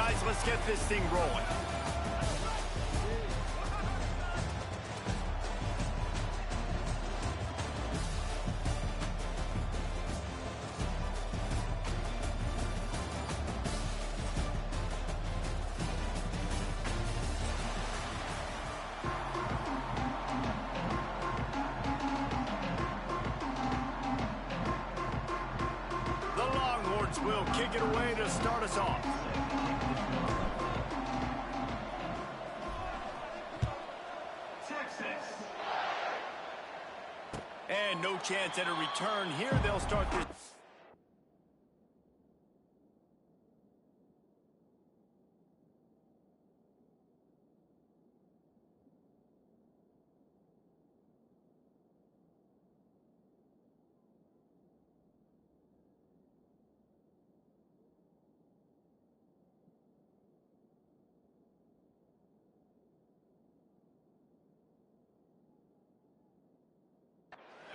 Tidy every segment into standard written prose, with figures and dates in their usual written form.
Guys, let's get this thing rolling. Will kick it away to start us off. Texas. And no chance at a return here. They'll start this.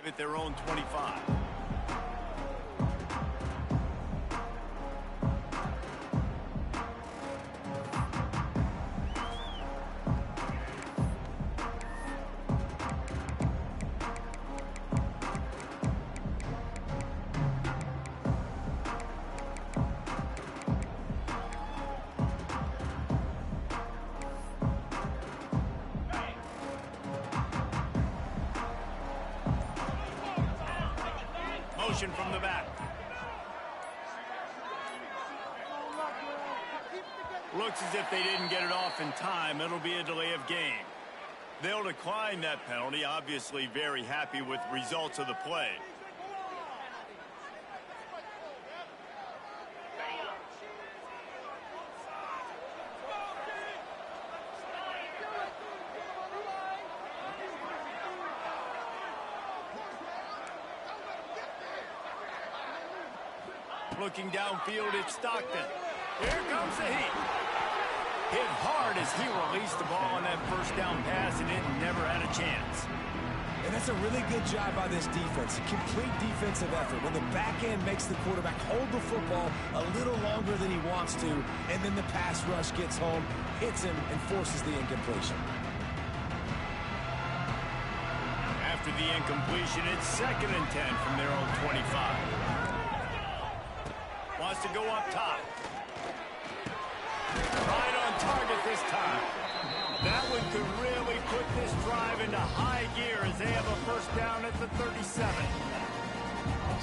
At their own 25. From the back. Looks as if they didn't get it off in time. It'll be a delay of game. They'll decline that penalty, obviously very happy with results of the play. Looking downfield, it's Stockton. Here comes the heat. Hit hard as he released the ball on that first down pass, and it never had a chance. And that's a really good job by this defense. Complete defensive effort. When the back end makes the quarterback hold the football a little longer than he wants to, and then the pass rush gets home, hits him, and forces the incompletion. After the incompletion, it's 2nd and 10 from their own 25. Wants to go up top. Right on target this time. That one could really put this drive into high gear as they have a first down at the 37.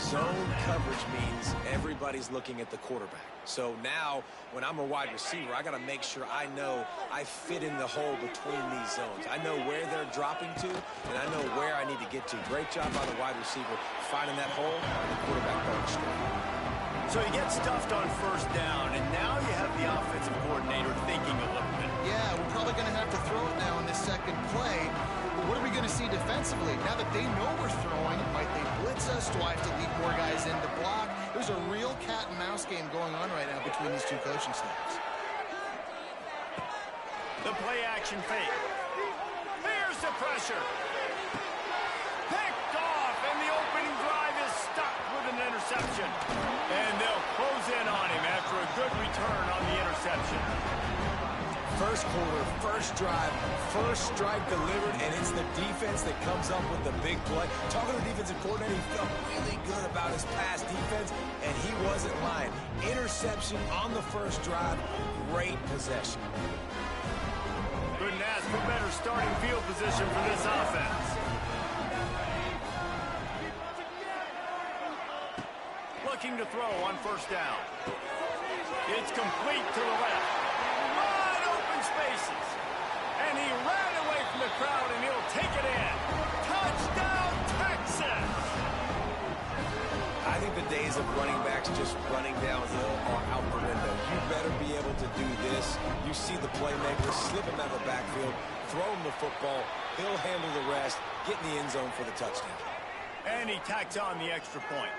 Zone coverage means everybody's looking at the quarterback. So now, when I'm a wide receiver, I got to make sure I know I fit in the hole between these zones. I know where they're dropping to, and I know where I need to get to. Great job by the wide receiver finding that hole, and the quarterback going straight. So you get stuffed on first down, and now you have the offensive coordinator thinking a little bit. Yeah, we're probably going to have to throw it now in this second play. But what are we going to see defensively? Now that they know we're throwing, might they blitz us? Do I have to lead more guys in to block? There's a real cat and mouse game going on right now between these two coaching staffs. The play action fake. Here's the pressure. Picked off, and the opening drive is stuck with an interception. And they'll close in on him after a good return on the interception. First quarter, first drive, first strike delivered, and it's the defense that comes up with the big play. Talking to the defensive coordinator, he felt really good about his pass defense, and he wasn't lying. Interception on the first drive, great possession. Couldn't ask for better starting field position for this offense. Looking to throw on first down. It's complete to the left. Wide open spaces. And he ran away from the crowd, and he'll take it in. Touchdown, Texas! I think the days of running backs just running downhill are out the window. You better be able to do this. You see the playmaker, slip him out of the backfield, throw him the football, he'll handle the rest, get in the end zone for the touchdown. And he tacks on the extra point.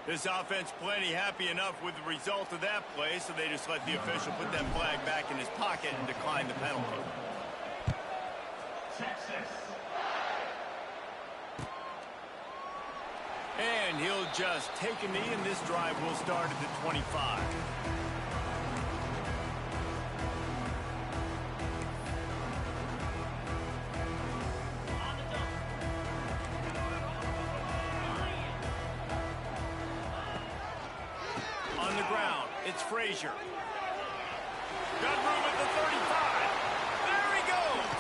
This offense plenty happy enough with the result of that play, so they just let the official put that flag back in his pocket and decline the penalty. Texas. And and he'll just take a knee, and this drive will start at the 25. On the ground, it's Frazier. Got room at the 35. There he goes.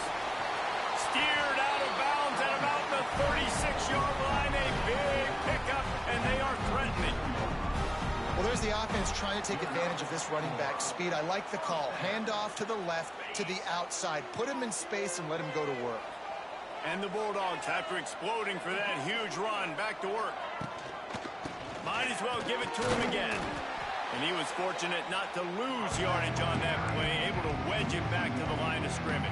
Steered out of bounds at about the 36-yard line. A big pickup, and they are threatening. Well, there's the offense trying to take advantage of this running back speed. I like the call. Hand off to the left, to the outside. Put him in space and let him go to work. And the Bulldogs, after exploding for that huge run, back to work. Might as well give it to him again. And he was fortunate not to lose yardage on that play, able to wedge it back to the line of scrimmage.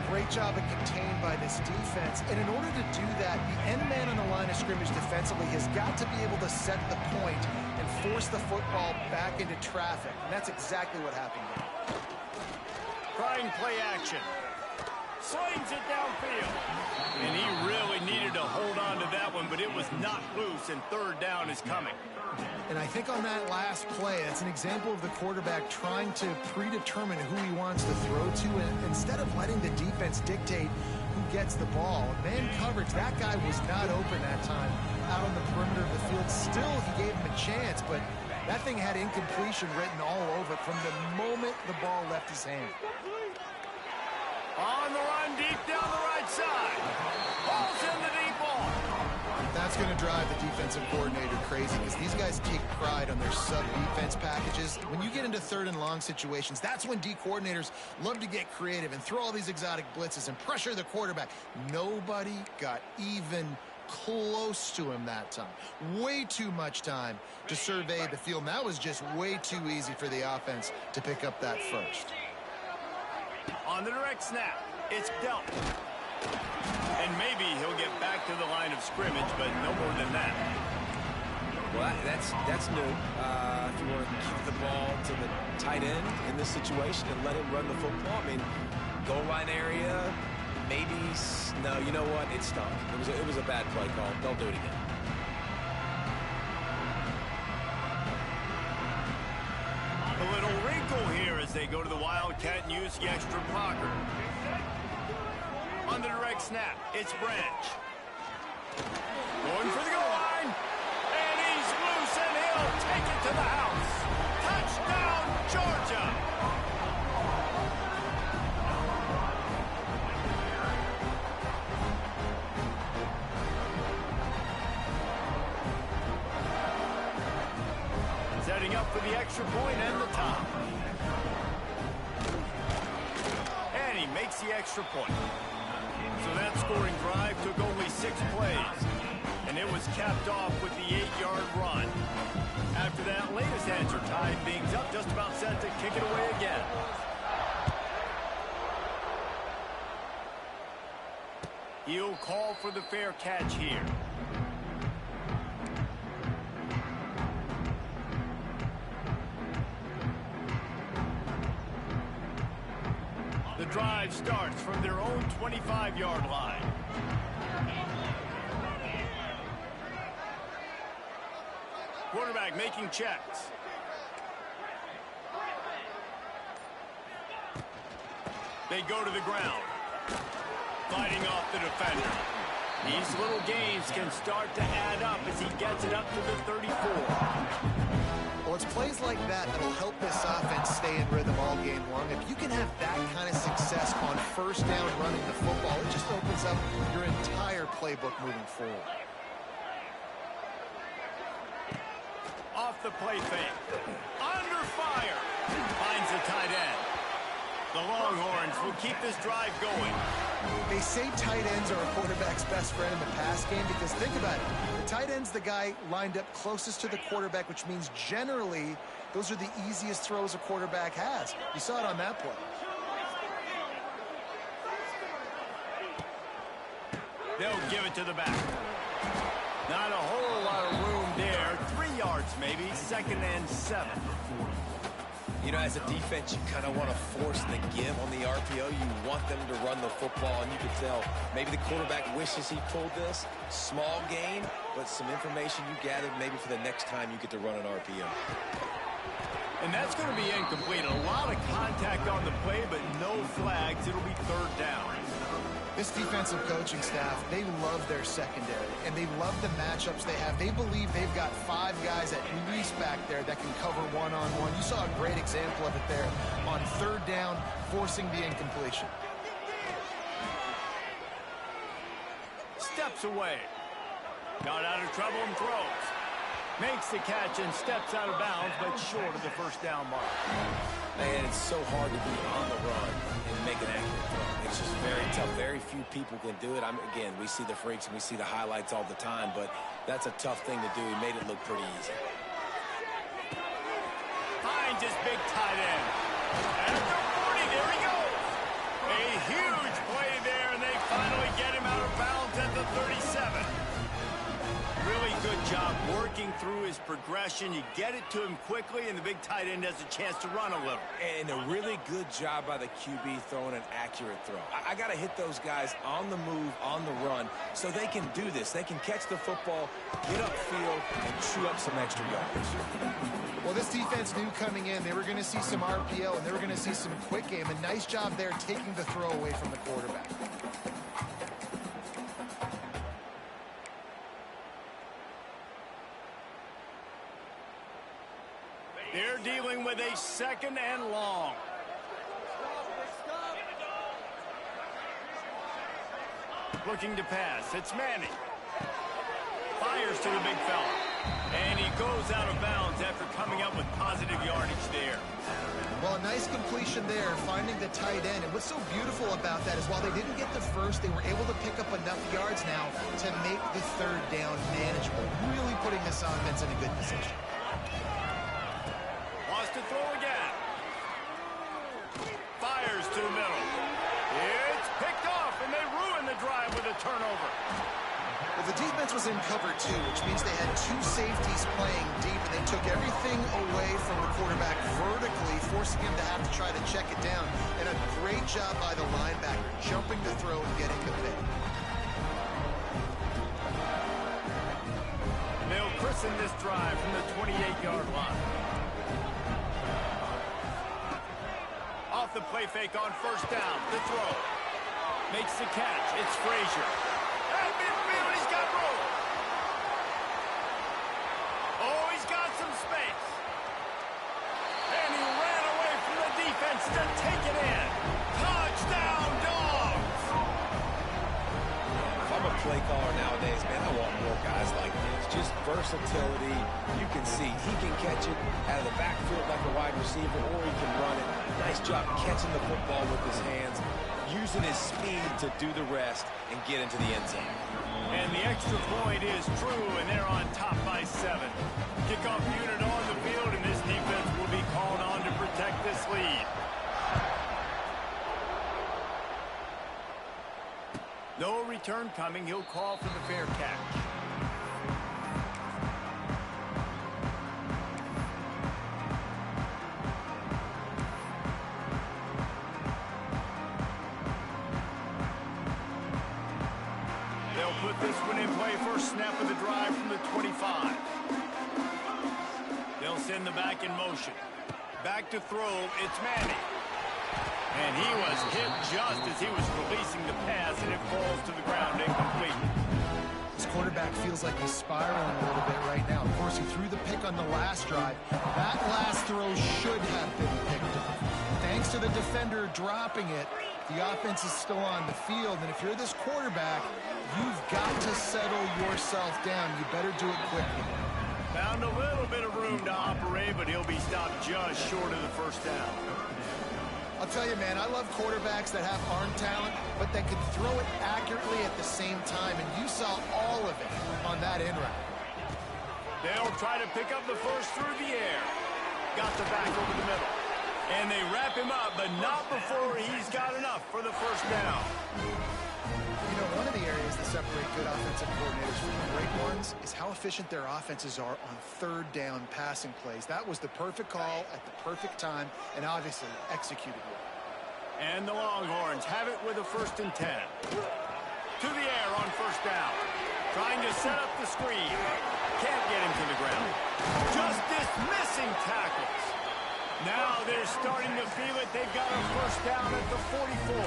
Great job of contained by this defense. And in order to do that, the end man on the line of scrimmage defensively has got to be able to set the point and force the football back into traffic. And that's exactly what happened there. Trying play action. Slings it downfield. And he really needed to hold on to that one, but it was not loose, and third down is coming. And I think on that last play, that's an example of the quarterback trying to predetermine who he wants to throw to, and instead of letting the defense dictate who gets the ball. Man coverage, that guy was not open that time out on the perimeter of the field. Still, he gave him a chance, but that thing had incompletion written all over it from the moment the ball left his hand. On the run, deep down the right side. Ball's in the deep ball. That's going to drive the defensive coordinator crazy because these guys take pride on their sub-defense packages. When you get into third and long situations, that's when D coordinators love to get creative and throw all these exotic blitzes and pressure the quarterback. Nobody got even close to him that time. Way too much time to survey the field. And that was just way too easy for the offense to pick up that first. On the direct snap, it's dealt. And maybe he'll get back to the line of scrimmage, but no more than that. Well, that's new. If you want to keep the ball to the tight end in this situation and let him run the football, I mean, goal line area, maybe. No, you know what? It stunk. It was a bad play call. Don't do it again. A little wrinkle here as they go to the Wildcat and use the extra blocker. On the direct snap, it's Branch. Going for the goal line. And he's loose, and he'll take it to the house. Touchdown, Georgia. Setting up for the extra point and the top. And he makes the extra point. So that scoring drive took only 6 plays, and it was capped off with the 8-yard run. After that latest answer tied things up, just about set to kick it away again. He'll call for the fair catch here. The drive starts from their own 25-yard line. Quarterback making checks. They go to the ground. Fighting off the defender. These little gains can start to add up as he gets it up to the 34. Well, it's plays like that that'll help this offense stay in rhythm all game long. If you can have that kind of success on first down running the football, it just opens up your entire playbook moving forward. Off the play fake. Under fire. Finds the tight end. The Longhorns will keep this drive going. They say tight ends are a quarterback's best friend in the pass game because think about it. The tight end's the guy lined up closest to the quarterback, which means generally those are the easiest throws a quarterback has. You saw it on that play. They'll give it to the back. Not a whole lot of room there. 3 yards maybe. 2nd and 7. You know, as a defense, you kind of want to force the give on the RPO. You want them to run the football, and you can tell maybe the quarterback wishes he pulled this. Small gain, but some information you gathered maybe for the next time you get to run an RPO. And that's going to be incomplete. A lot of contact on the play, but no flags. It'll be third down. This defensive coaching staff, they love their secondary, and they love the matchups they have. They believe they've got 5 guys at least back there that can cover one-on-one. You saw a great example of it there on third down, forcing the incompletion. Steps away. Got out of trouble and throws. Makes the catch and steps out of bounds, but short of the first down mark. Man, it's so hard to be on the run and make an accurate throw. It's just very tough. Very few people can do it. Again, we see the freaks and we see the highlights all the time, but that's a tough thing to do. He made it look pretty easy. Finds his big tight end. At the 40, there he goes. A huge play there, and they finally get him out of bounds at the 37. Really good job working through his progression. You get it to him quickly, and the big tight end has a chance to run a little. And a really good job by the QB throwing an accurate throw. I got to hit those guys on the move, on the run, so they can do this. They can catch the football, get upfield, and chew up some extra yards. Well, this defense knew coming in they were going to see some RPO, and they were going to see some quick game. A nice job there taking the throw away from the quarterback. They're dealing with a second and long. Looking to pass. It's Manning. Fires to the big fella. And he goes out of bounds after coming up with positive yardage there. Well, a nice completion there, finding the tight end. And what's so beautiful about that is while they didn't get the first, they were able to pick up enough yards now to make the third down manageable. Really putting this offense in a good position. Wants to throw again. Fires to the middle. It's picked off, and they ruin the drive with a turnover. Well, the defense was in cover 2, which means they had 2 safeties playing deep, and they took everything away from the quarterback vertically, forcing him to have to try to check it down. And a great job by the linebacker, jumping the throw and getting the pick. They'll christen this drive from the 28-yard line. Off the play fake on first down. The throw. Makes the catch. It's Frazier. At midfield, he's got room. Oh, he's got some space. And he ran away from the defense to take it in. Touchdown, Dogs! If I'm a play caller nowadays, man, I want more guys like this. Just versatility. You can see he can catch it out of the backfield like a wide receiver, or he can run it. Nice job catching the football with his hands, using his speed to do the rest and get into the end zone. And the extra point is true, and they're on top by 7. Kickoff unit on the field, and this defense will be called on to protect this lead. No return coming. He'll call for the fair catch. They'll put this one in play. First snap of the drive from the 25. They'll send the back in motion. Back to throw. It's Manning. And he was hit just as he was releasing the pass, and it falls to the ground incomplete. This quarterback feels like he's spiraling a little bit right now. Of course, he threw the pick on the last drive. That last throw should have been picked up. Thanks to the defender dropping it, the offense is still on the field. And if you're this quarterback, you've got to settle yourself down. You better do it quickly. Found a little bit of room to operate, but he'll be stopped just short of the first down. I'll tell you, man, I love quarterbacks that have arm talent, but that can throw it accurately at the same time, and you saw all of it on that end route. They'll try to pick up the first through the air. Got the back over the middle. And they wrap him up, but not before he's got enough for the first down. You know, one of the areas this separate good offensive coordinators from great ones is how efficient their offenses are on third down passing plays. That was the perfect call at the perfect time and obviously executed well. And the Longhorns have it with a 1st and 10. To the air on 1st down. Trying to set up the screen. Can't get him to the ground. Just dismissing tackles. Now they're starting to feel it. They've got a 1st down at the 44.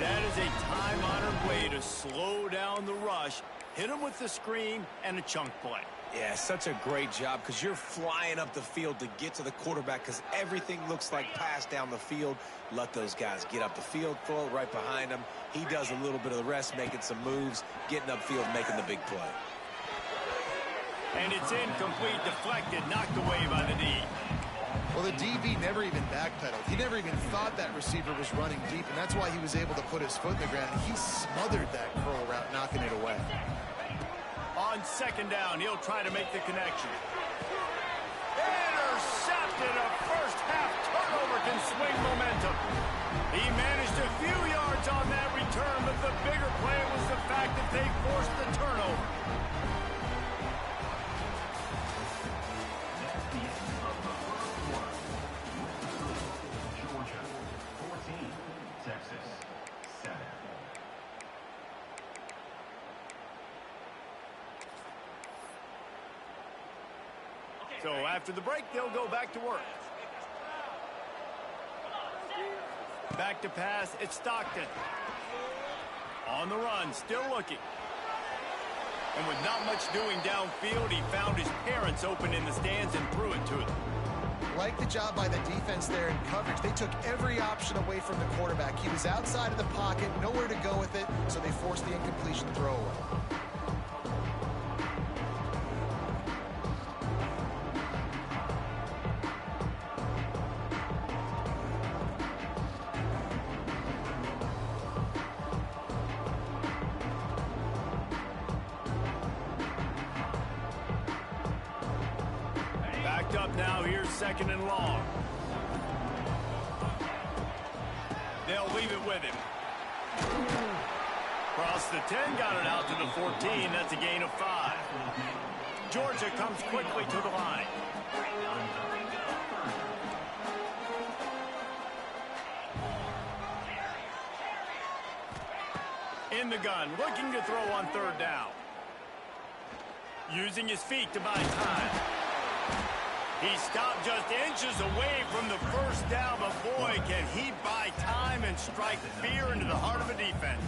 That is a time-honored way to slow down the rush, hit them with the screen, and a chunk play. Yeah, such a great job because you're flying up the field to get to the quarterback because everything looks like pass down the field. Let those guys get up the field, throw it right behind him. He does a little bit of the rest, making some moves, getting upfield, making the big play. And it's incomplete, deflected, knocked away by the D. Well, the DB never even backpedaled. He never even thought that receiver was running deep, and that's why he was able to put his foot in the ground. He smothered that curl route, knocking it away. On 2nd down, he'll try to make the connection. Intercepted. A first-half turnover can swing momentum. He managed a few yards on that return, but the bigger play was the fact that they forced the turnover. So after the break, they'll go back to work. Back to pass, it's Stockton. On the run, still looking. And with not much doing downfield, he found his parents open in the stands and threw it to them. Like the job by the defense there in coverage. They took every option away from the quarterback. He was outside of the pocket, nowhere to go with it, so they forced the incompletion throw away. Up now, here's 2nd and long. They'll leave it with him. Cross the 10, got it out to the 14. That's a gain of 5. Georgia comes quickly to the line. In the gun, looking to throw on 3rd down. Using his feet to buy time. He stopped just inches away from the 1st down, but boy, can he buy time and strike fear into the heart of a defense.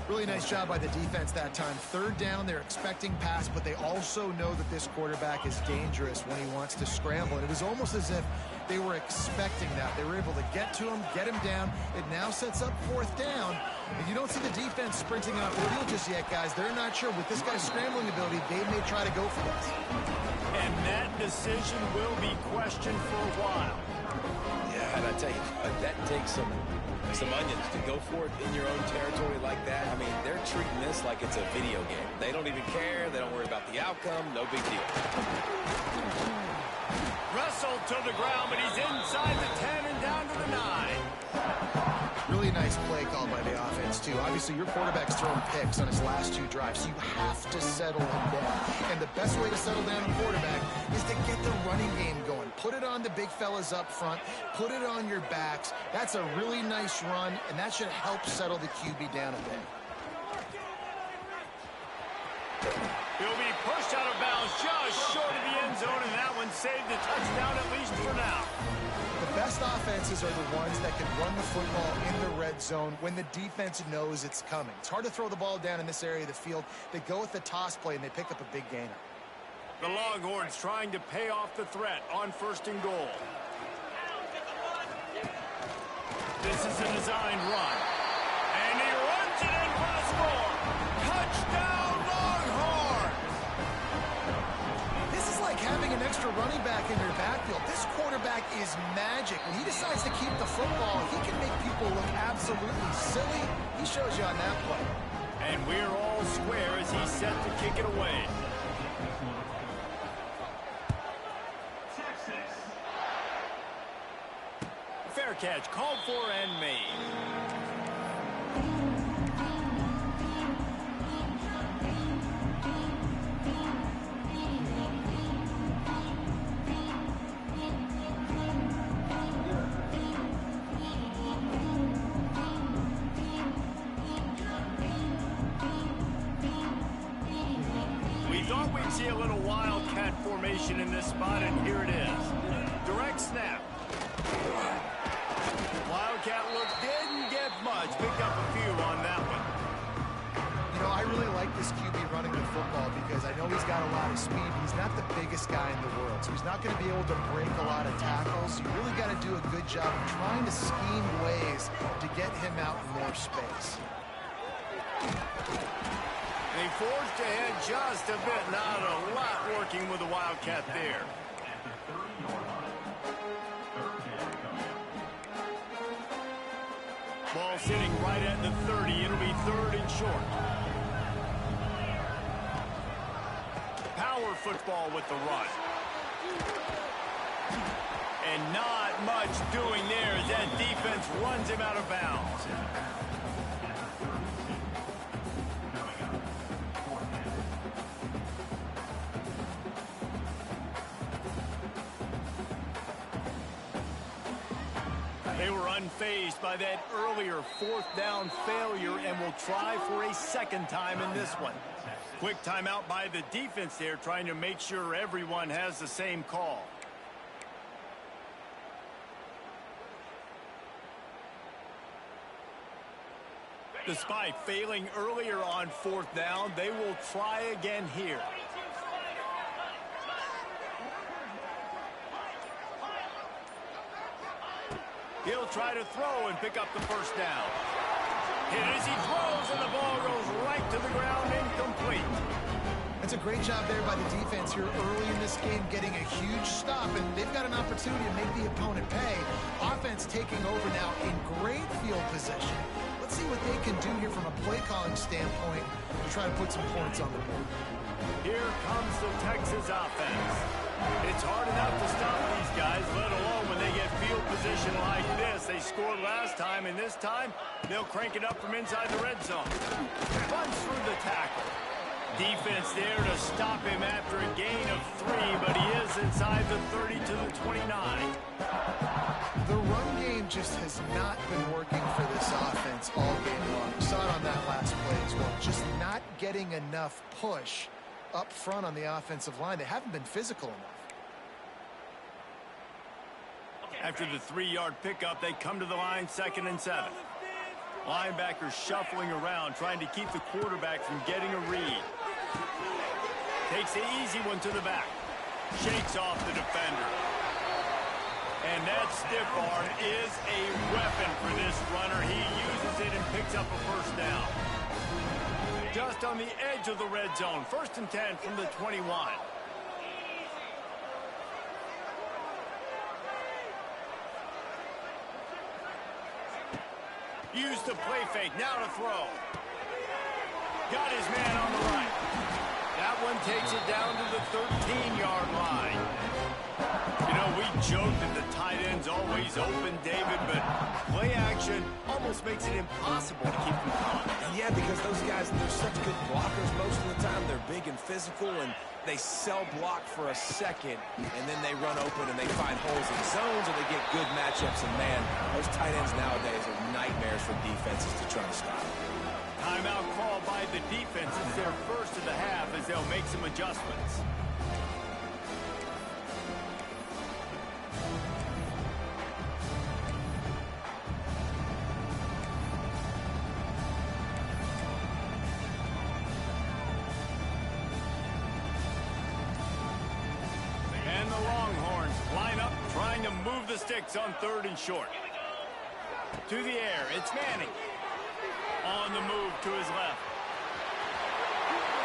Really nice job by the defense that time. 3rd down, they're expecting pass, but they also know that this quarterback is dangerous when he wants to scramble. And it was almost as if they were expecting that. They were able to get to him, get him down. It now sets up 4th down. And you don't see the defense sprinting off the field just yet, guys. They're not sure. With this guy's scrambling ability, they may try to go for this. And that decision will be questioned for a while. Yeah, and I tell you, that takes some onions to go for it in your own territory like that. I mean, they're treating this like it's a video game. They don't even care. They don't worry about the outcome. No big deal. Wrestled to the ground, but he's inside the 10 and down to the 9. Really nice play called by the offense, too. Obviously, your quarterback's throwing picks on his last 2 drives, so you have to settle him down. And the best way to settle down a quarterback is to get the running game going. Put it on the big fellas up front. Put it on your backs. That's a really nice run, and that should help settle the QB down a bit. He'll be pushed out of bounds just short of the end zone, and that one saved the touchdown at least for now. The best offenses are the ones that can run the football in the red zone when the defense knows it's coming. It's hard to throw the ball down in this area of the field. They go with the toss play, and they pick up a big gainer. The Longhorns trying to pay off the threat on 1st and goal. This is a designed run. And he runs it in for the score. Touchdown, Longhorns! This is like having an extra running back in your backfield. This quarterback is magic. When he decides to keep the football, he can make people look absolutely silly. He shows you on that play. And we're all square as he's set to kick it away. Fair catch, called for and made. formation in this spot, and here it is. Direct snap. Wildcat look didn't get much. Picked up a few on that one. You know, I really like this QB running the football because I know he's got a lot of speed. He's not the biggest guy in the world, so he's not going to be able to break a lot of tackles. You really got to do a good job of trying to scheme ways to get him out in more space. They forged ahead just a bit. Not a lot working with the Wildcat there. Ball sitting right at the 30. It'll be 3rd and short. Power football with the run. And not much doing there as that defense runs him out of bounds. They were unfazed by that earlier 4th down failure and will try for a 2nd time in this one. Quick timeout by the defense there, trying to make sure everyone has the same call. Despite failing earlier on 4th down, they will try again here. He'll try to throw and pick up the 1st down. Hit as he throws, and the ball goes right to the ground, incomplete. That's a great job there by the defense here early in this game, getting a huge stop, and they've got an opportunity to make the opponent pay. Offense taking over now in great field position. Let's see what they can do here from a play calling standpoint to try to put some points on the board. Here comes the Texas offense. It's hard enough to stop these guys, let alone when they get field position like this. They scored last time, and this time they'll crank it up from inside the red zone. Runs through the tackle. Defense there to stop him after a gain of 3, but he is inside the 30 to the 29. The run game just has not been working for this offense all game long. We saw it on that last play as well. Just not getting enough push up front on the offensive line. They haven't been physical enough. After the 3-yard pickup, they come to the line, 2nd and 7. Linebackers shuffling around, trying to keep the quarterback from getting a read. Takes the easy one to the back. Shakes off the defender. And that stiff arm is a weapon for this runner. He uses it and picks up a 1st down. Just on the edge of the red zone. 1st and 10 from the 21. Use the play fake. Now to throw. Got his man on the right. That one takes it down to the 13-yard line. You know, we joke that the tight end's always open, David, but play action almost makes it impossible to keep them caught. Yeah, because those guys, they're such good blockers most of the time. They're big and physical, and they sell block for a second, and then they run open and they find holes in zones, or they get good matchups. And, man, those tight ends nowadays are nightmares for defenses to try to stop. Timeout call by the defense. It's their 1st of the half as they'll make some adjustments. And the Longhorns line up, trying to move the sticks on 3rd and short. To the air, it's Manning. On the move to his left.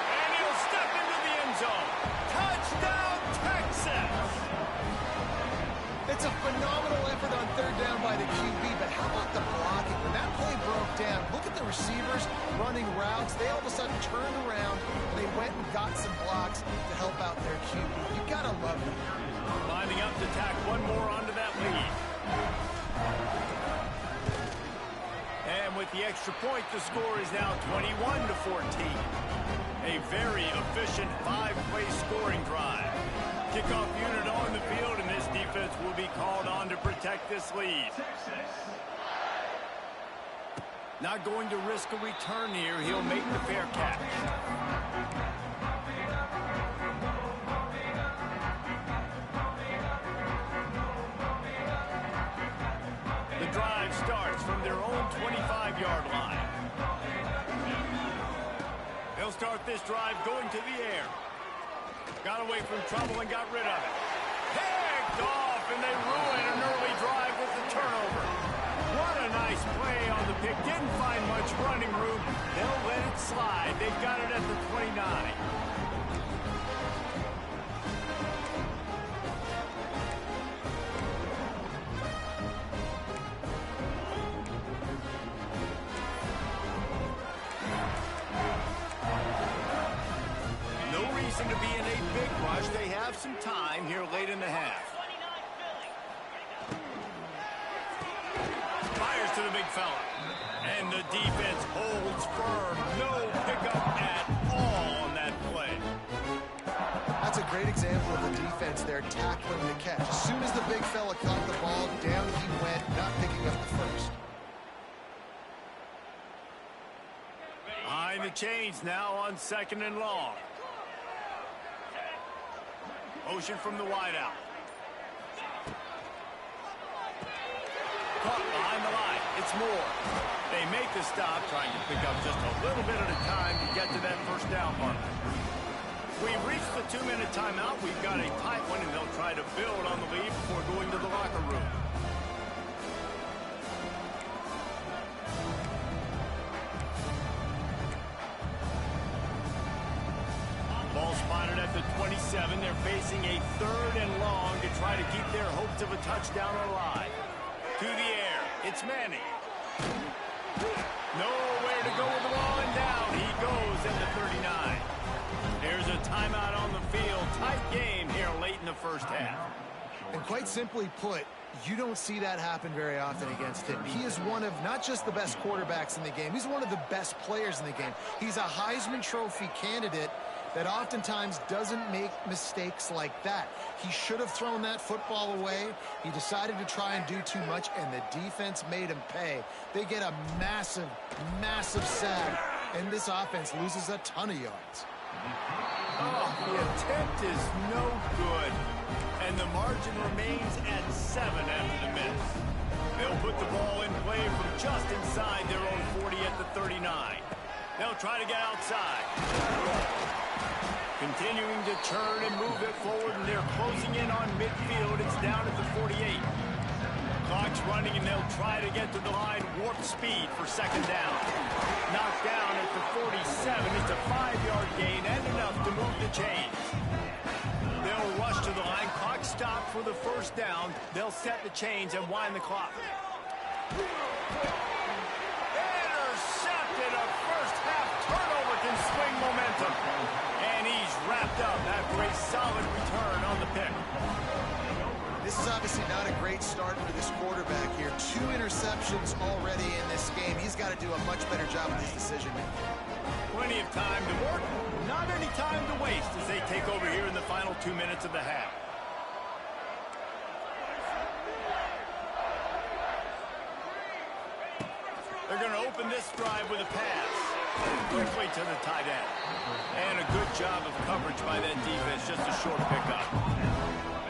And he'll step into the end zone. Touchdown, Texas! It's a phenomenal effort on 3rd down by the QB, but how about the blocking? When that play broke down, look at the receivers running routes. They all of a sudden turned around, and they went and got some blocks to help out their QB. You gotta love it. Lining up to tack one more onto that lead. And with the extra point, the score is now 21 to 14. A very efficient 5-play scoring drive. Kickoff unit on the field, and this defense will be called on to protect this lead. Not going to risk a return here. He'll make the fair catch. starts from their own 25-yard line. They'll start this drive going to the air. Got away from trouble and got rid of it. Picked off, and they ruin an early drive with the turnover. What a nice play on the pick. Didn't find much running room. They'll let it slide. They've got it at the 29. To be in a big rush. They have some time here late in the half. Fires to the big fella. And the defense holds firm. No pickup at all on that play. That's a great example of the defense there tackling the catch. As soon as the big fella caught the ball, down he went, not picking up the first. Behind the chains now on 2nd and long. Motion from the wideout. Caught behind the line. It's Moore. They make the stop, trying to pick up just a little bit at a time to get to that first down mark. We've reached the 2-minute timeout. We've got a tight one, and they'll try to build on the lead before going to the locker room. Ball spotted at the 27. They're facing a 3rd and long to try to keep their hopes of a touchdown alive. To the air. It's Manning. Nowhere to go with the ball, and down he goes at the 39. There's a timeout on the field. Tight game here late in the first half. And quite simply put, you don't see that happen very often against him. He is one of not just the best quarterbacks in the game, he's one of the best players in the game. He's a Heisman Trophy candidate that oftentimes doesn't make mistakes like that. He should have thrown that football away. He decided to try and do too much, and the defense made him pay. They get a massive, massive sack, and this offense loses a ton of yards. Oh, the attempt is no good, and the margin remains at 7 after the miss. They'll put the ball in play from just inside their own 40 at the 39. They'll try to get outside. Continuing to turn and move it forward, and they're closing in on midfield. It's down at the 48. Clock's running, and they'll try to get to the line. Warp speed for 2nd down. Knocked down at the 47. It's a 5-yard gain and enough to move the chains. They'll rush to the line. Clock stopped for the 1st down. They'll set the chains and wind the clock. Intercepted. A first-half turnover can swing momentum. And he's wrapped up after a solid return on the pick. This is obviously not a great start for this quarterback here. 2 interceptions already in this game. He's got to do a much better job with his decision-making. Plenty of time to work, not any time to waste as they take over here in the final 2 minutes of the half. They're going to open this drive with a pass. Quickly to the tight end. And a good job of coverage by that defense, just a short pickup.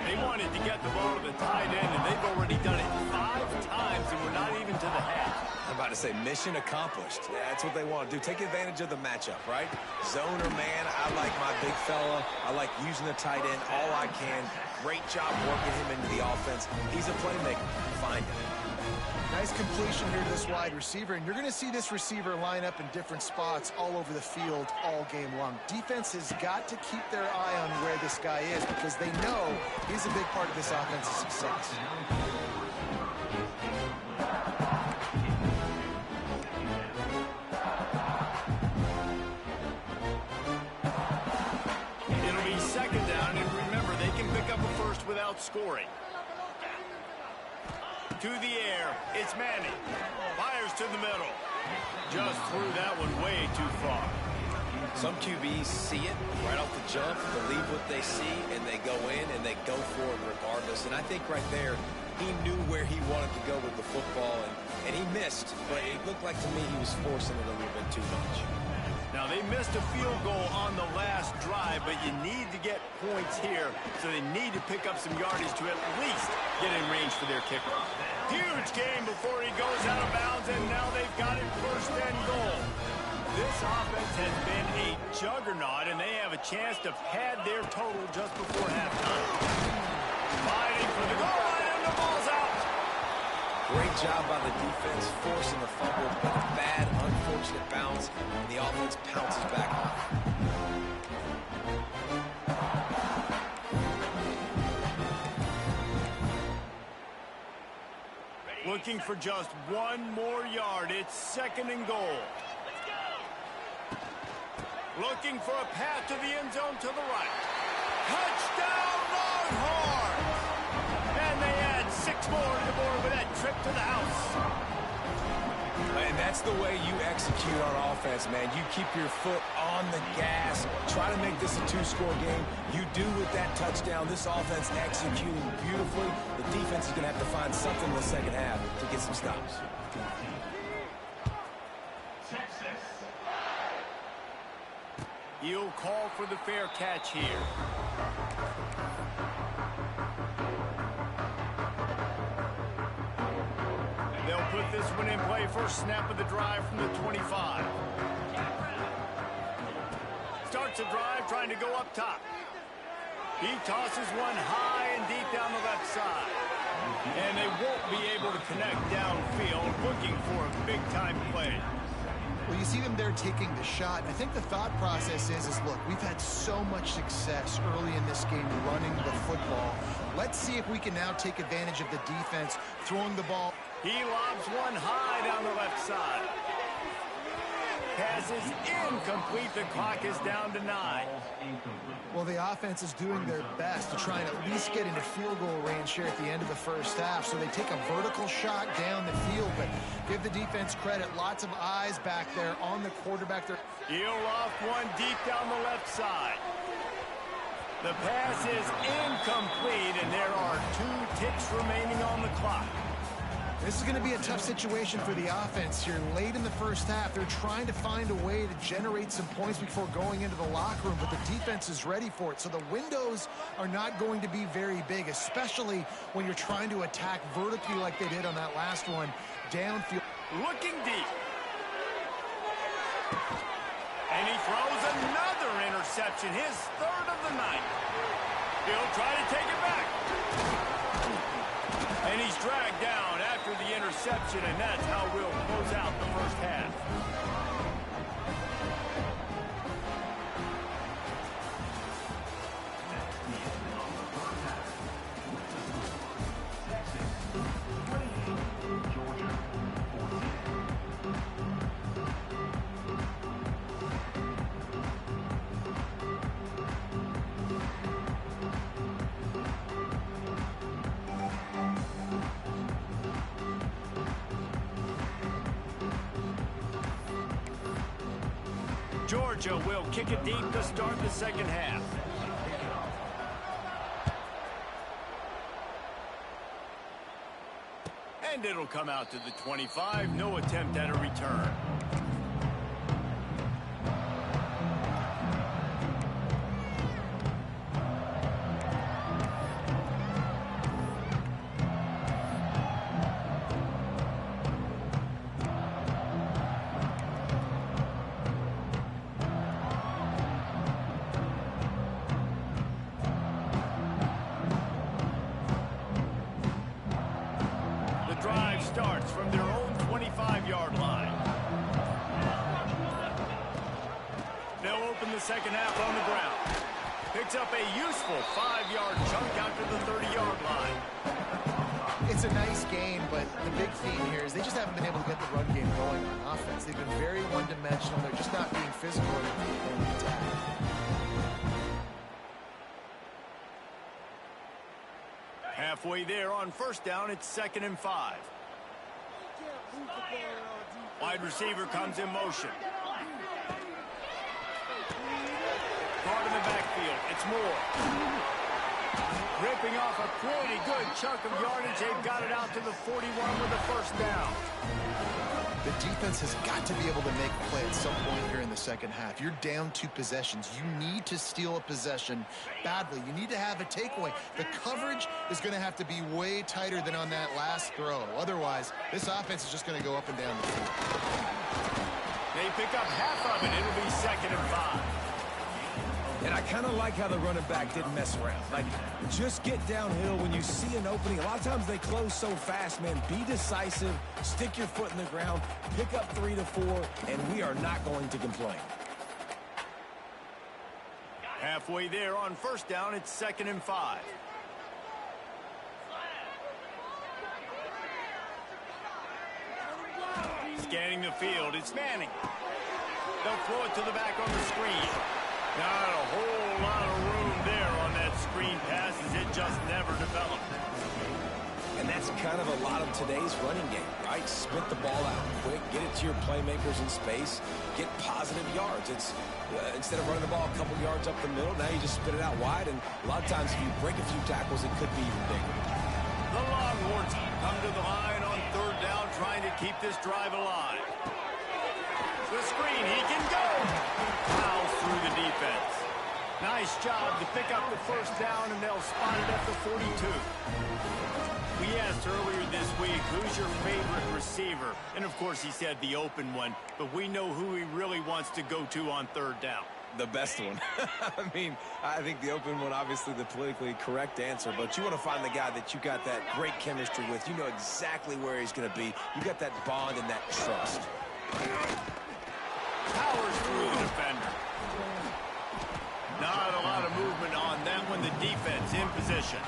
They wanted to get the ball to the tight end, and they've already done it 5 times, and we're not even to the half. I'm about to say mission accomplished. Yeah, that's what they want to do. Take advantage of the matchup, right? Zone or man, I like my big fella. I like using the tight end all I can. Great job working him into the offense. He's a playmaker. Find him. Nice completion here to this wide receiver, and you're going to see this receiver line up in different spots all over the field all game long. Defense has got to keep their eye on where this guy is because they know he's a big part of this offense's success. It'll be 2nd down, and remember, they can pick up a first without scoring. To the air, it's Manning. Fires to the middle. Just threw that one way too far. Some QBs see it right off the jump, believe what they see, and they go in and they go for it regardless. And I think right there, he knew where he wanted to go with the football, and he missed. But it looked like to me he was forcing it a little bit too much. Now, they missed a field goal on the last drive, but you need to get points here, so they need to pick up some yardage to at least get in range for their kicker. Huge game before he goes out of bounds, and now they've got it first and goal. This offense has been a juggernaut, and they have a chance to pad their total just before halftime. Fighting for the goal line, and the ball's out. Great job by the defense, forcing the fumble, but a bad, unfortunate bounce, and the offense pounces back off. Looking for just one more yard. It's second and goal. Looking for a path to the end zone to the right. Touchdown, Longhorns! And they add 6 more to the board with that trip to the house. And that's the way you execute on offense, man. You keep your foot on the gas. Try to make this a 2-score game. You do with that touchdown. This offense executing beautifully. The defense is going to have to find something in the second half to get some stops. He'll call for the fair catch here. They'll put this one in play. First snap of the drive from the 25. Starts the drive trying to go up top. He tosses one high and deep down the left side. And they won't be able to connect downfield, looking for a big-time play. Well, you see them there taking the shot. I think the thought process is look, we've had so much success early in this game running the football. Let's see if we can now take advantage of the defense throwing the ball. He lobs one high down the left side. Pass is incomplete. The clock is down to 9. Well, the offense is doing their best to try and at least get into field goal range here at the end of the first half. So they take a vertical shot down the field, but give the defense credit. Lots of eyes back there on the quarterback. He'll loft one deep down the left side. The pass is incomplete, and there are 2 ticks remaining on the clock. This is going to be a tough situation for the offense here. Late in the first half, they're trying to find a way to generate some points before going into the locker room, but the defense is ready for it. So the windows are not going to be very big, especially when you're trying to attack vertically like they did on that last one, downfield. Looking deep. And he throws another interception, his 3rd of the night. He'll try to take it back. And he's dragged down after the interception, and that's how we'll close out the first half. Georgia will kick it deep to start the second half. And it'll come out to the 25. No attempt at a return. Starts from their own 25-yard line. They'll open the second half on the ground. Picks up a useful 5-yard chunk out to the 30-yard line. It's a nice game, but the big theme here is they just haven't been able to get the run game going on offense. They've been very one-dimensional. They're just not being physical in the attack. Halfway there on first down, it's 2nd and 5. Wide receiver comes in motion. Caught in the backfield. It's Moore. Ripping off a pretty good chunk of yardage. They've got it out to the 41 with the first down. The defense has got to be able to make a play at some point here in the second half. You're down 2 possessions. You need to steal a possession badly. You need to have a takeaway. The coverage is going to have to be way tighter than on that last throw. Otherwise, this offense is just going to go up and down the field. They pick up half of it. It'll be 2nd and 5. And I kind of like how the running back didn't mess around. Like, just get downhill when you see an opening. A lot of times they close so fast, man. Be decisive, stick your foot in the ground, pick up 3 to 4, and we are not going to complain. Halfway there on 1st down, it's 2nd and 5. Scanning the field, it's Manning. They'll throw it to the back on the screen. Not a whole lot of room there on that screen pass as it just never developed. And that's kind of a lot of today's running game, right? Spit the ball out quick, get it to your playmakers in space, get positive yards. It's instead of running the ball a couple yards up the middle, now you just spit it out wide, and a lot of times if you break a few tackles, it could be even bigger. The Longhorns come to the line on 3rd down, trying to keep this drive alive. The screen, he can go. Fouls through the defense. Nice job to pick up the 1st down, and they'll spot it at the 42. We asked earlier this week, who's your favorite receiver? And of course he said the open one, but we know who he really wants to go to on 3rd down. The best one. I mean, I think the open one, obviously the politically correct answer, but you want to find the guy that you got that great chemistry with. You know exactly where he's going to be. You got that bond and that trust. Powers through the defender. Not a lot of movement on that one. The defense in position.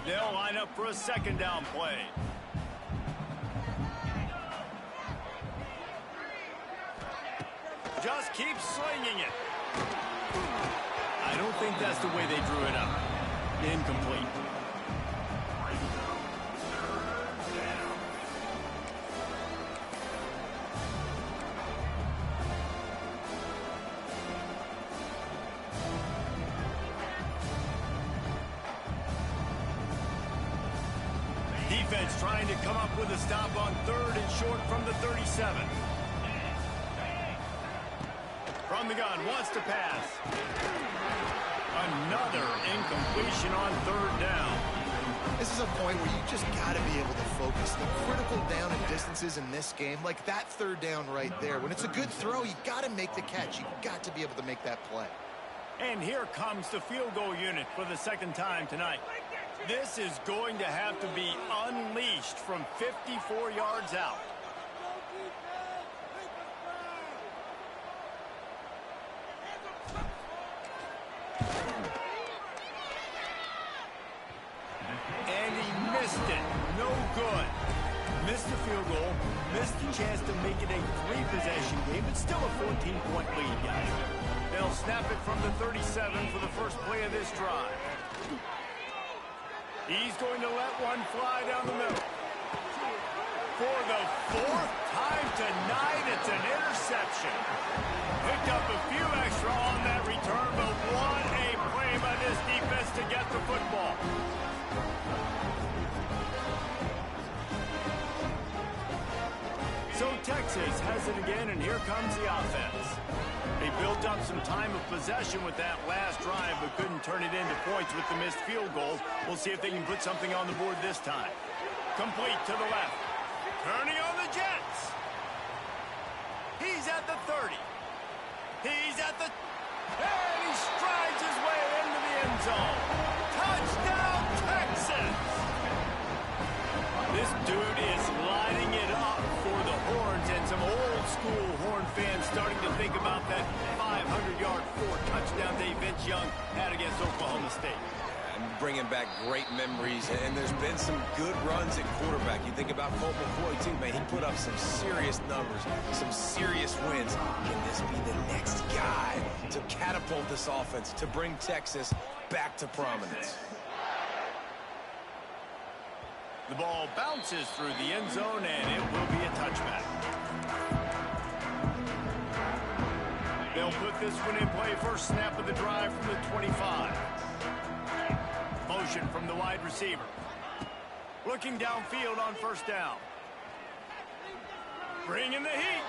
They'll line up for a 2nd down play. Just keep slinging it. I don't think that's the way they drew it up. Incomplete. Defense trying to come up with a stop on 3rd and short from the 37. From the gun, wants to pass. Another incompletion on 3rd down. This is a point where you just got to be able to focus. The critical down and distances in this game, like that 3rd down right there. When it's a good throw, you got to make the catch. You got to be able to make that play. And here comes the field goal unit for the 2nd time tonight. This is going to have to be unleashed from 54 yards out. And he missed it. No good. Missed the field goal. Missed the chance to make it a 3-possession game. It's still a 14-point lead, guys. They'll snap it from the 37 for the first play of this drive. He's going to let one fly down the middle. For the 4th time tonight, it's an interception. Picked up a few extra on that return, but what a play by this defense to get the football. So Texas has it again, and here comes the offense. They built up some time of possession with that last drive, but couldn't turn it into points with the missed field goal. We'll see if they can put something on the board this time. Complete to the left. Turning on the Jets. He's at the 30. He's at the... And he strides his way into the end zone. Touchdown, Texas! This dude is lighting it up for the Horns, and some old-school Horn fans starting to think about that 500-yard 4-touchdown day Vince Young had against Oklahoma State. And bringing back great memories, and there's been some good runs at quarterback. You think about Colt McCoy, too, man. He put up some serious numbers, some serious wins. Can this be the next guy to catapult this offense, to bring Texas back to prominence? The ball bounces through the end zone, and it will be a touchback. They'll put this one in play first snap of the drive from the 25. Motion from the wide receiver. Looking downfield on first down. Bringing the heat.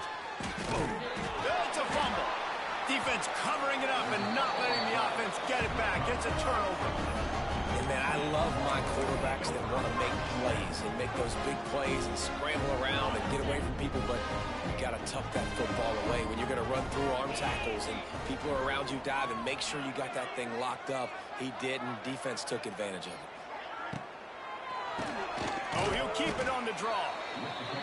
That's a fumble. Defense covering it up and not letting the offense get it back. It's a turnover. And man, I love my quarterbacks that want to make plays and make those big plays and scramble around and get away from people, but you got to tuck that football away when you're going to run through arm tackles and people are around you dive, and make sure you got that thing locked up. He didn't. Defense took advantage of it. Oh, he'll keep it on the draw.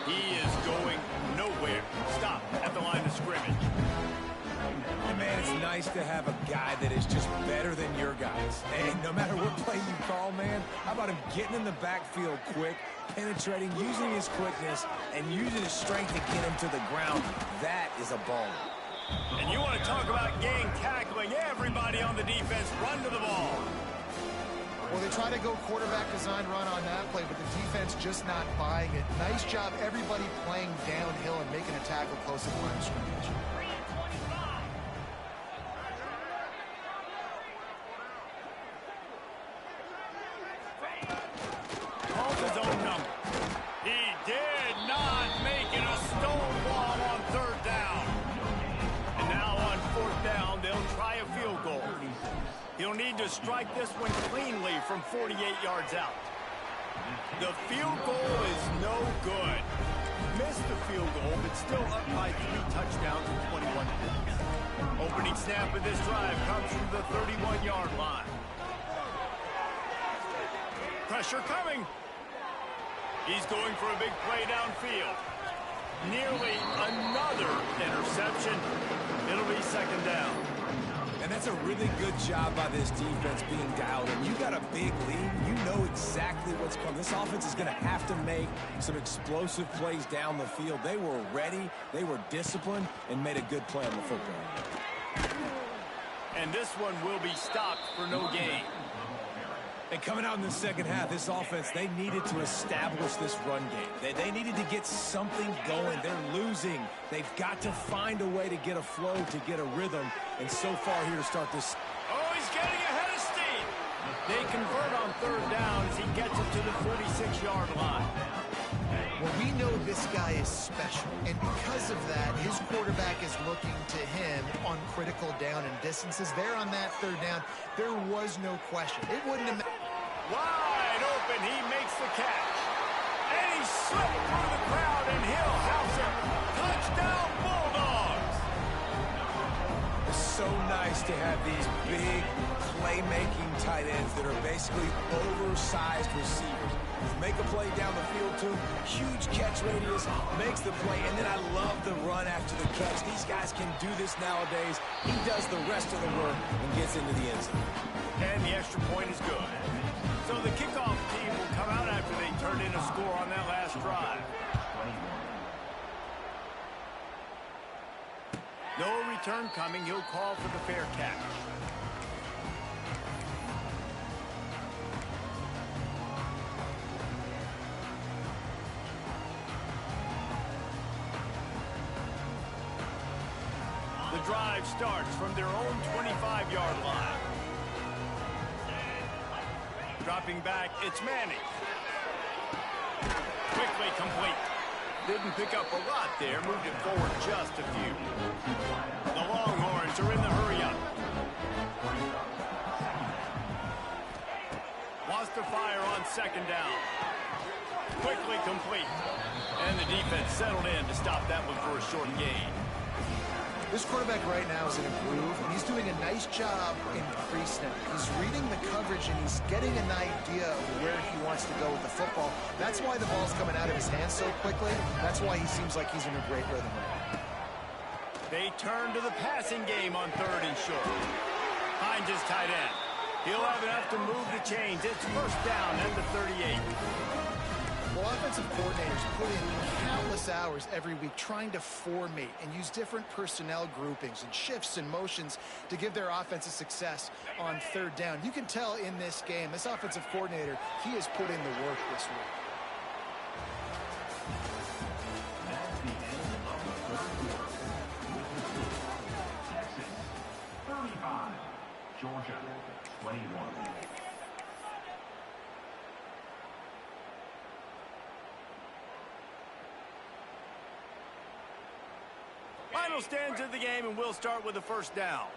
He is going nowhere. Stop at the line of scrimmage. And man, it's nice to have a guy that is just better than your guys. And no matter what play you call, man, how about him getting in the backfield quick, penetrating, using his quickness, and using his strength to get him to the ground. That is a baller. And you want to talk about gang tackling. Everybody on the defense run to the ball. Well, they try to go quarterback design run on that play, but the defense just not buying it. Nice job, everybody playing downhill and making a tackle close to the line of scrimmage. Calls his own number. He did not make it a stonewall on third down. And now on fourth down, they'll try a field goal. He'll need to strike this one cleanly from 48 yards out. The field goal is no good. Missed the field goal, but still up by 3 touchdowns and 21 points. Opening snap of this drive comes from the 31-yard line. Pressure coming. He's going for a big play downfield. Nearly another interception. It'll be second down. And that's a really good job by this defense being dialed in. You got a big lead. You know exactly what's coming. This offense is going to have to make some explosive plays down the field. They were ready. They were disciplined and made a good play on the football. And this one will be stopped for no gain. And coming out in the second half, this offense, they needed to establish this run game. They needed to get something going. They're losing. They've got to find a way to get a flow, to get a rhythm. And so far here to start this. Oh, he's getting ahead of steam. They convert on third down as he gets it to the 46-yard line. Well, we know this guy is special, and because of that, his quarterback is looking to him on critical down and distances. There on that third down, there was no question. It wouldn't have mattered. Wide open, he makes the catch. And he slipped through the crowd, and he'll house it. Touchdown, Bulldogs! It's so nice to have these big playmaking tight ends that are basically oversized receivers. Make a play down the field to him, huge catch radius, makes the play, and then I love the run after the catch. These guys can do this nowadays. He does the rest of the work and gets into the end zone. And the extra point is good. So the kickoff team will come out after they turn in a score on that last drive. No return coming. He'll call for the fair catch. The drive starts from their own 25-yard line. Dropping back, it's Manning. Quickly complete. Didn't pick up a lot there, moved it forward just a few. The Longhorns are in the hurry-up. Wants to fire on second down. Quickly complete. And the defense settled in to stop that one for a short gain. This quarterback right now is in a groove, and he's doing a nice job in pre-snap. He's reading the coverage, and he's getting an idea of where he wants to go with the football. That's why the ball's coming out of his hands so quickly. That's why he seems like he's in a great rhythm right now. They turn to the passing game on third and short. Finds his tight end. He'll have enough to move the chains. It's first down at the 38. Well, offensive coordinators put in countless hours every week trying to formate and use different personnel groupings and shifts and motions to give their offensive success on third down. You can tell in this game, this offensive coordinator, he has put in the work this week. Georgia, 21. Final stands of the game, and we'll start with the first down.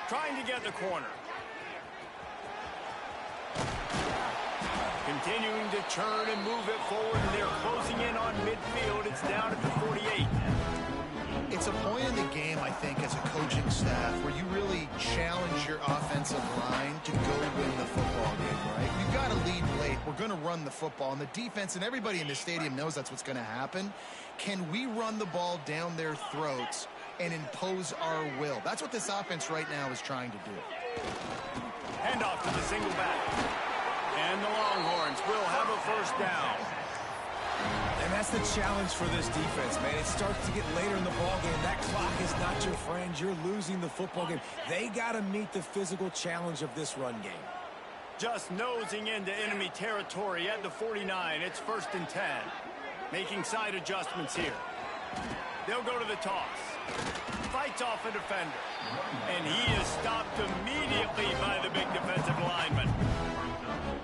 Trying to get the corner. Continuing to turn and move it forward, and they're closing in on midfield. It's down at the 48. It's a point in the game, I think, as a coaching staff where you really challenge your offensive line to go win the football game, right? You've got to lead late. We're going to run the football. And the defense and everybody in the stadium knows that's what's going to happen. Can we run the ball down their throats and impose our will? That's what this offense right now is trying to do. Handoff to the single back. And the Longhorns will have a first down. And that's the challenge for this defense, man. It starts to get later in the ball game. That clock is not your friend. You're losing the football game. They got to meet the physical challenge of this run game. Just nosing into enemy territory at the 49. It's 1st and 10. Making side adjustments here. They'll go to the toss. Fights off a defender. And he is stopped immediately by the big defensive lineman.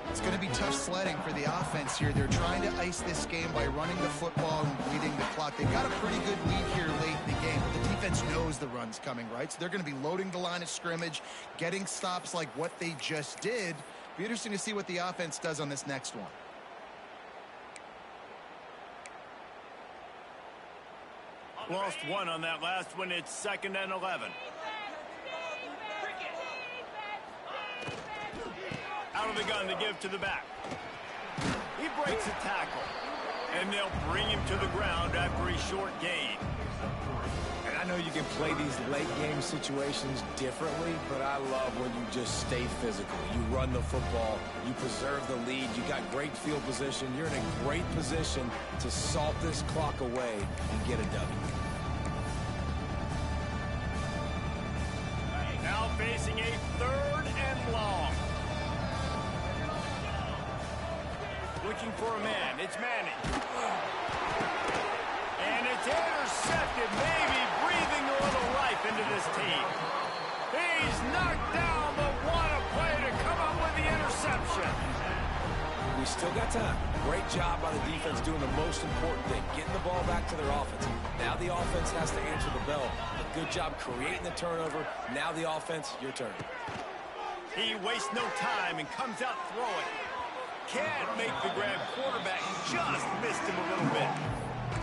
It's going to be tough sledding for the offense here. They're trying to ice this game by running the football and bleeding the clock. They've got a pretty good lead here late in the game, but the defense knows the run's coming, right? So they're going to be loading the line of scrimmage, getting stops like what they just did. Be interesting to see what the offense does on this next one. Lost one on that last one. It's 2nd and 11. Out of the gun to give to the back. He breaks a tackle. And they'll bring him to the ground after a short gain. And I know you can play these late game situations differently, but I love when you just stay physical. You run the football, you preserve the lead, you got great field position, you're in a great position to salt this clock away and get a W. Now facing a 3rd and long. Looking for a man. It's Manning. And it's intercepted, maybe breathing a little life into this team. He's knocked down, but what a play to come up with the interception. We still got time. Great job by the defense doing the most important thing, getting the ball back to their offense. Now the offense has to answer the bell. Good job creating the turnover. Now the offense, your turn. He wastes no time and comes out throwing. Can't make the grab. Quarterback just missed him a little bit.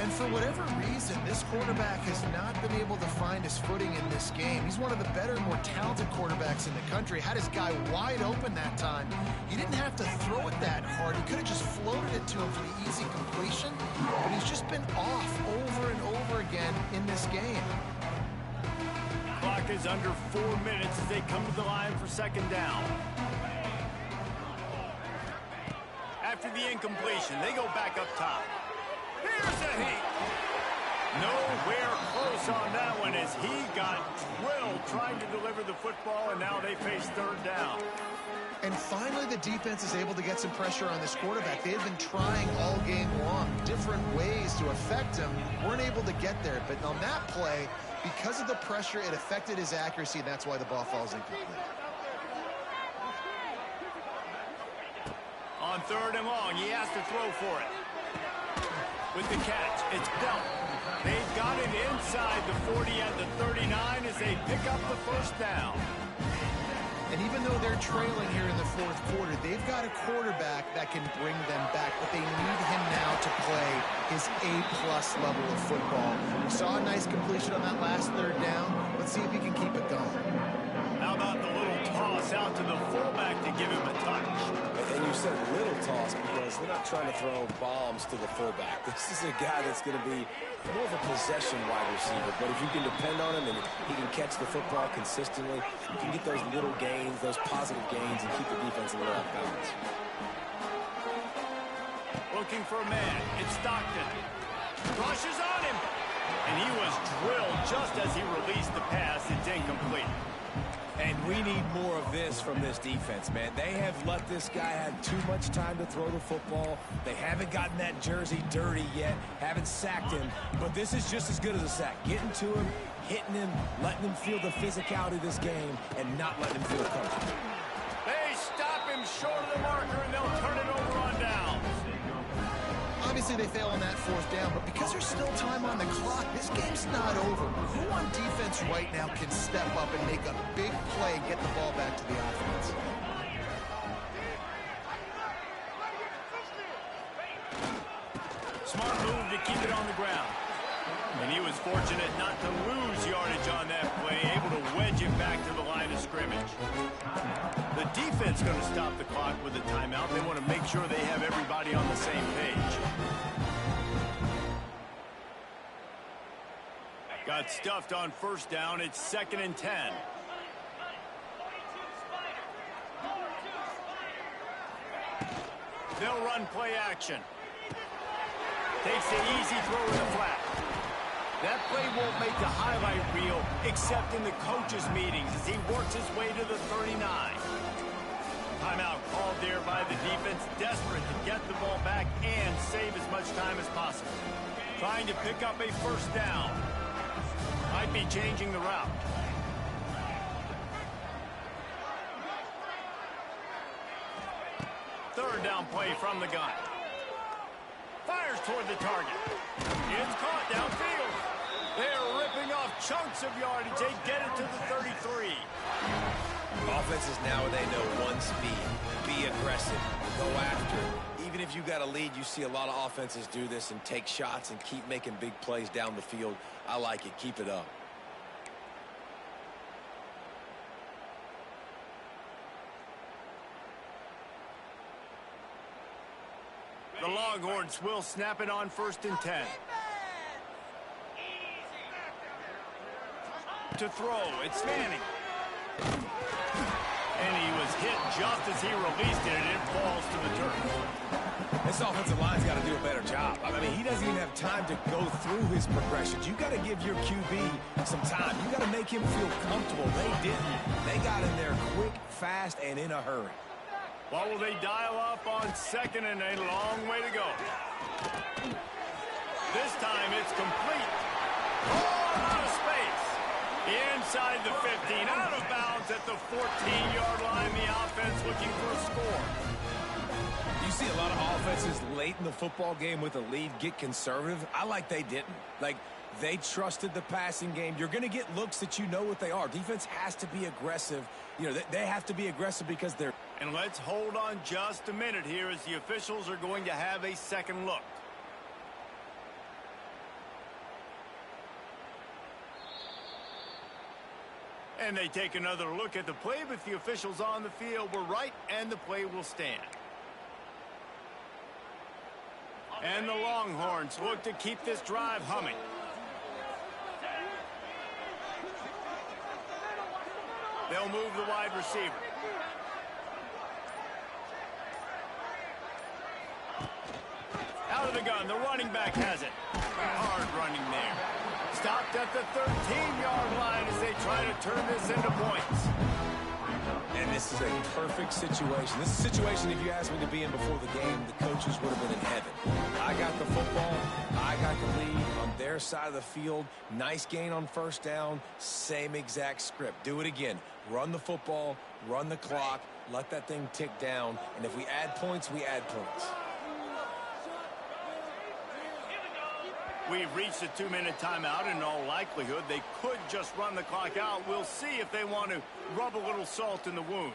And for whatever reason, this quarterback has not been able to find his footing in this game. He's one of the better, more talented quarterbacks in the country. Had his guy wide open that time. He didn't have to throw it that hard. He could have just floated it to him for the easy completion. But he's just been off over and over again in this game. Clock is under 4 minutes as they come to the line for 2nd down. After the incompletion, they go back up top. Here's a heat. Nowhere close on that one as he got drilled trying to deliver the football, and now they face 3rd down. And finally, the defense is able to get some pressure on this quarterback. They had been trying all game long, different ways to affect him. Weren't able to get there, but on that play, because of the pressure, it affected his accuracy, and that's why the ball falls incomplete. On 3rd and long, he has to throw for it. With the catch, it's Belt. They've got it inside the 40 at the 39 as they pick up the 1st down. And even though they're trailing here in the 4th quarter, they've got a quarterback that can bring them back, but they need him now to play his A-plus level of football. We saw a nice completion on that last 3rd down. Let's see if he can keep it going. How about the little toss out to the fullback to give him a touch? And you said little toss because they're not trying to throw bombs to the fullback. This is a guy that's going to be more of a possession wide receiver. But if you can depend on him and he can catch the football consistently, you can get those little gains, those positive gains, and keep the defense a little off balance. Looking for a man. It's Stockton. Rushes on him. And he was drilled just as he released the pass. It's incomplete. And we need more of this from this defense, man. They have let this guy have too much time to throw the football. They haven't gotten that jersey dirty yet, haven't sacked him. But this is just as good as a sack. Getting to him, hitting him, letting him feel the physicality of this game, and not letting him feel comfortable. They stop him short of the marker, and they'll turn it over on down. Obviously, they fail on that fourth down, but because there's still time on the clock, this game's not over. Who on defense right now can step up and make a big play and get the ball back to the offense? Smart move to keep it on the ground. And he was fortunate not to lose yardage on that play, able to wedge it back to the line of scrimmage. The defense going to stop the clock with a timeout. They want to make sure they have everybody on the same page. Got stuffed on first down. It's 2nd and 10. They'll run play action. Takes the easy throw in the flat. That play won't make the highlight reel except in the coaches' meetings as he works his way to the 39. Timeout called there by the defense, desperate to get the ball back and save as much time as possible. Trying to pick up a first down. Might be changing the route. Third down play from the gun. Fires toward the target. It's caught downfield. They're ripping off chunks of yardage. They get it to the 33. Offenses now, they know one speed. Be aggressive. Go after it. Even if you got a lead, you see a lot of offenses do this and take shots and keep making big plays down the field. I like it. Keep it up. The Longhorns will snap it on 1st and 10. To throw, it's Manning. And he was hit just as he released it, and it falls to the turf. This offensive line's got to do a better job. I mean, he doesn't even have time to go through his progressions. You got to give your QB some time. You got to make him feel comfortable. They didn't. They got in there quick, fast, and in a hurry. What will they dial up on 2nd and a long way to go? This time it's complete. Oh, out of space. Inside the 15, out of bounds at the 14-yard line. The offense looking for a score. You see a lot of offenses late in the football game with a lead get conservative. I like they didn't. Like, they trusted the passing game. You're going to get looks that you know what they are. Defense has to be aggressive. You know, they have to be aggressive because they're... And let's hold on just a minute here as the officials are going to have a second look. And they take another look at the play, but the officials on the field were right, and the play will stand. And the Longhorns look to keep this drive humming. They'll move the wide receiver. Out of the gun, the running back has it. Hard running there. Stopped at the 13-yard line as they try to turn this into points. And this is a perfect situation. This is a situation, if you asked me to be in before the game, the coaches would have been in heaven. I got the football. I got the lead on their side of the field. Nice gain on first down. Same exact script. Do it again. Run the football. Run the clock. Let that thing tick down. And if we add points, we add points. We've reached a 2-minute timeout. In all likelihood, they could just run the clock out. We'll see if they want to rub a little salt in the wound.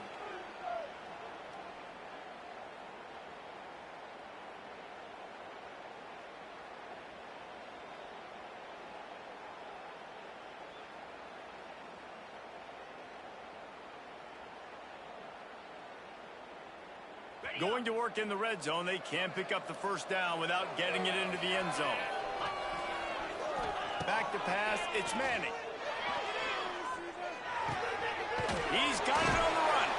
Going to work in the red zone. They can't pick up the first down without getting it into the end zone. Back to pass, it's Manning. He's got it on the run.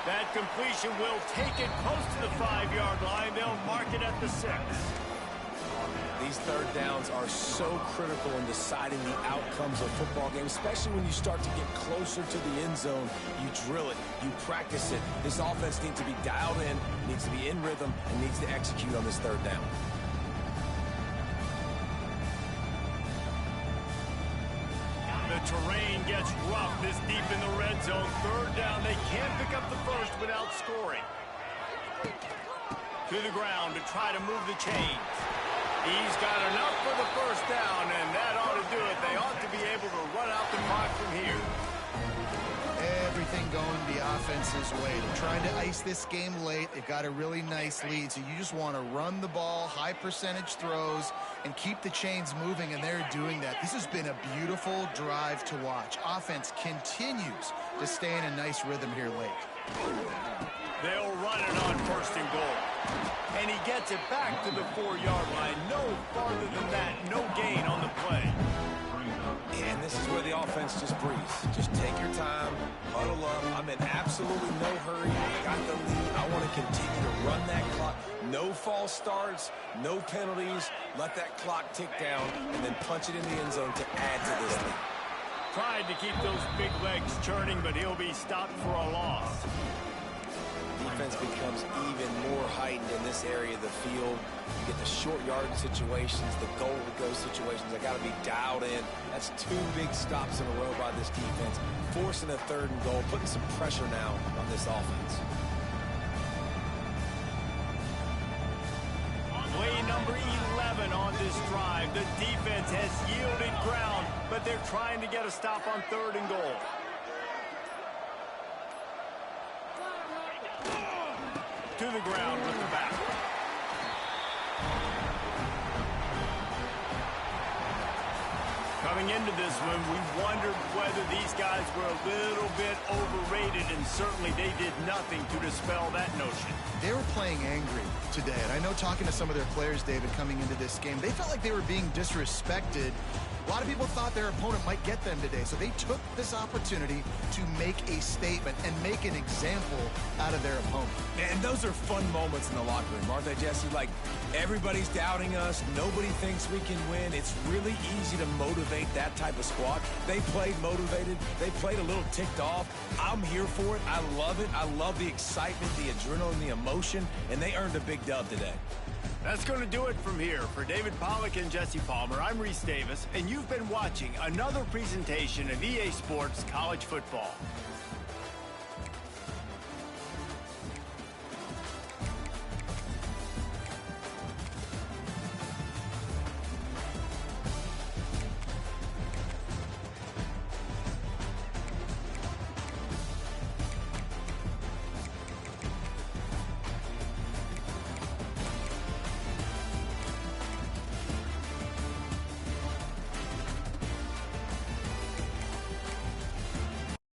That completion will take it close to the 5-yard line. They'll mark it at the 6. These third downs are so critical in deciding the outcomes of football games, especially when you start to get closer to the end zone. You drill it, you practice it. This offense needs to be dialed in, needs to be in rhythm, and needs to execute on this third down. The terrain gets rough this deep in the red zone. Third down, they can't pick up the first without scoring. To the ground to try to move the chains. He's got enough for the first down, and that ought to do it. They ought to be able to run out the clock from here. Everything going the offense's way. They're trying to ice this game late. They've got a really nice lead, so you just want to run the ball, high percentage throws, and keep the chains moving, and they're doing that. This has been a beautiful drive to watch. Offense continues to stay in a nice rhythm here late. They'll run it on first and goal. And he gets it back to the 4-yard line. No farther than that. No gain on the play. And this is where the offense just breathes. Just take your time, huddle up. I'm in absolutely no hurry. I got the lead. I want to continue to run that clock. No false starts, no penalties. Let that clock tick down, and then punch it in the end zone to add to this lead. Tried to keep those big legs churning, but he'll be stopped for a loss. Defense becomes even more heightened in this area of the field. You get the short yard situations, the goal to go situations. They got to be dialed in. That's 2 big stops in a row by this defense, forcing a third and goal, putting some pressure now on this offense. Play number 11 on this drive. The defense has yielded ground, but they're trying to get a stop on third and goal. To the ground with the back. Coming into this one, we wondered whether these guys were a little bit overrated, and certainly they did nothing to dispel that notion. They were playing angry today, and I know talking to some of their players, David, coming into this game, they felt like they were being disrespected. A lot of people thought their opponent might get them today, so they took this opportunity to make a statement and make an example out of their opponent. And those are fun moments in the locker room, aren't they, Jesse? Like, everybody's doubting us. Nobody thinks we can win. It's really easy to motivate that type of squad. They played motivated. They played a little ticked off. I'm here for it. I love it. I love the excitement, the adrenaline, the emotion, and they earned a big dub today. That's going to do it from here. For David Pollack and Jesse Palmer, I'm Reese Davis, and you've been watching another presentation of EA Sports College Football.